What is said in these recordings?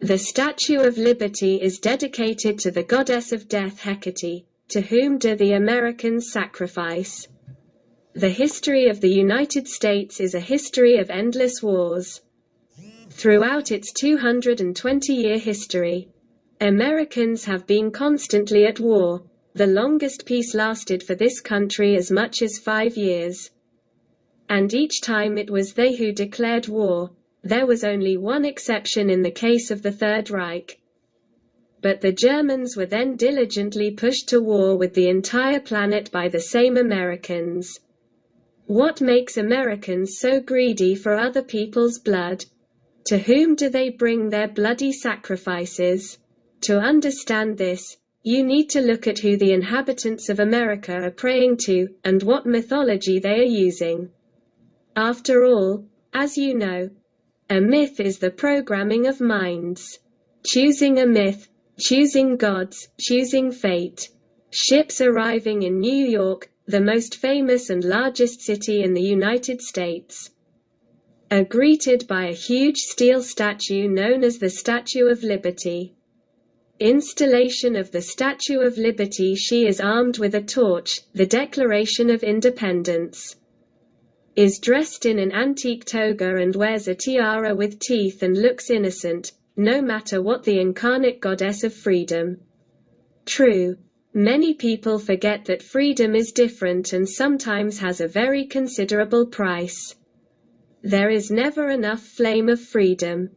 The Statue of Liberty is dedicated to the goddess of death Hecate, to whom do the Americans sacrifice. The history of the United States is a history of endless wars. Throughout its 220-year history, Americans have been constantly at war. The longest peace lasted for this country as much as 5 years. And each time it was they who declared war. There was only one exception in the case of the Third Reich. But the Germans were then diligently pushed to war with the entire planet by the same Americans. What makes Americans so greedy for other people's blood? To whom do they bring their bloody sacrifices? To understand this, you need to look at who the inhabitants of America are praying to, and what mythology they are using. After all, as you know, a myth is the programming of minds. Choosing a myth, choosing gods, choosing fate. Ships arriving in New York, the most famous and largest city in the United States, are greeted by a huge steel statue known as the Statue of Liberty. Installation of the Statue of Liberty. She is armed with a torch, the Declaration of Independence. Is dressed in an antique toga and wears a tiara with teeth and looks innocent, no matter what, the incarnate goddess of freedom. True, many people forget that freedom is different and sometimes has a very considerable price. There is never enough flame of freedom.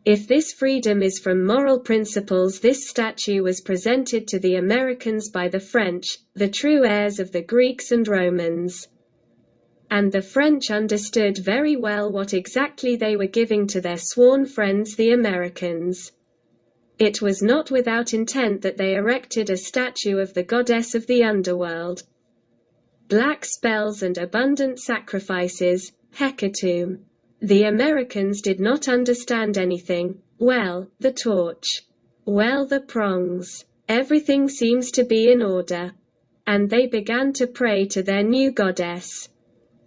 If this freedom is from moral principles, this statue was presented to the Americans by the French, the true heirs of the Greeks and Romans. And the French understood very well what exactly they were giving to their sworn friends the Americans. It was not without intent that they erected a statue of the goddess of the underworld. Black spells and abundant sacrifices, Hecate. The Americans did not understand anything. Well, the torch. Well, the prongs. Everything seems to be in order. And they began to pray to their new goddess.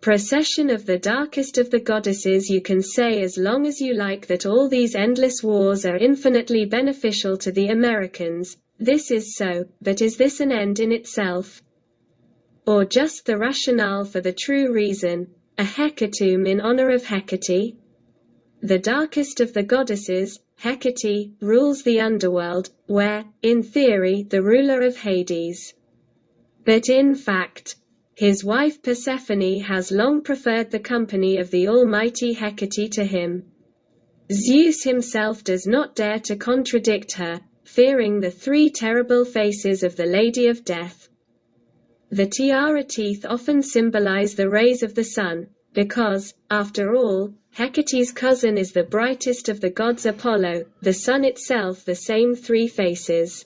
Procession of the darkest of the goddesses. You can say as long as you like that all these endless wars are infinitely beneficial to the Americans. This is so, but is this an end in itself? Or just the rationale for the true reason? A hecatomb in honor of Hecate? The darkest of the goddesses, Hecate, rules the underworld, where, in theory, the ruler of Hades. But in fact, his wife Persephone has long preferred the company of the almighty Hecate to him. Zeus himself does not dare to contradict her, fearing the 3 terrible faces of the Lady of Death. The tiara teeth often symbolize the rays of the sun, because, after all, Hecate's cousin is the brightest of the gods, Apollo, the sun itself the same 3 faces.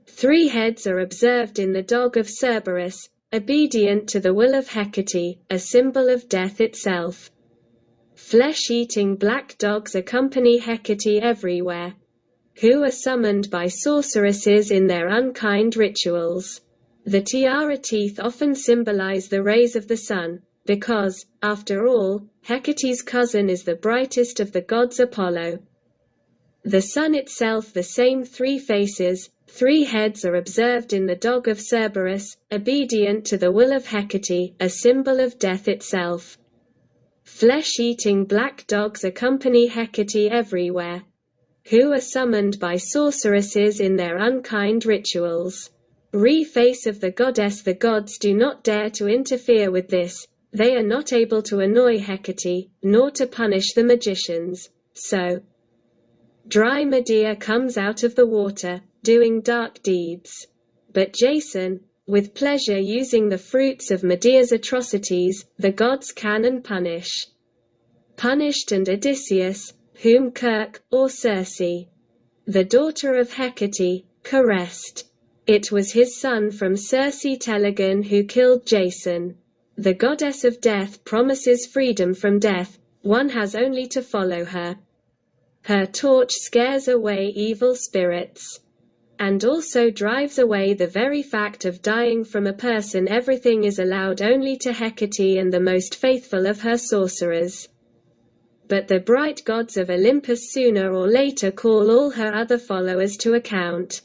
3 heads are observed in the dog of Cerberus, obedient to the will of Hecate, a symbol of death itself. Flesh-eating black dogs accompany Hecate everywhere, who are summoned by sorceresses in their unkind rituals. The tiara teeth often symbolize the rays of the sun, because, after all, Hecate's cousin is the brightest of the gods, Apollo. The sun itself the same 3 faces, 3 heads are observed in the dog of Cerberus, obedient to the will of Hecate, a symbol of death itself. Flesh-eating black dogs accompany Hecate everywhere, who are summoned by sorceresses in their unkind rituals. Face of the goddess. The gods do not dare to interfere with this. They are not able to annoy Hecate, nor to punish the magicians. So, dry Medea comes out of the water, doing dark deeds. But Jason, with pleasure using the fruits of Medea's atrocities, the gods can and punish. Punished and Odysseus, whom Kirk, or Circe, the daughter of Hecate, caressed. It was his son from Circe Telegon who killed Jason. The goddess of death promises freedom from death. One has only to follow her. Her torch scares away evil spirits, and also drives away the very fact of dying from a person. Everything is allowed only to Hecate and the most faithful of her sorcerers. but the bright gods of Olympus sooner or later call all her other followers to account.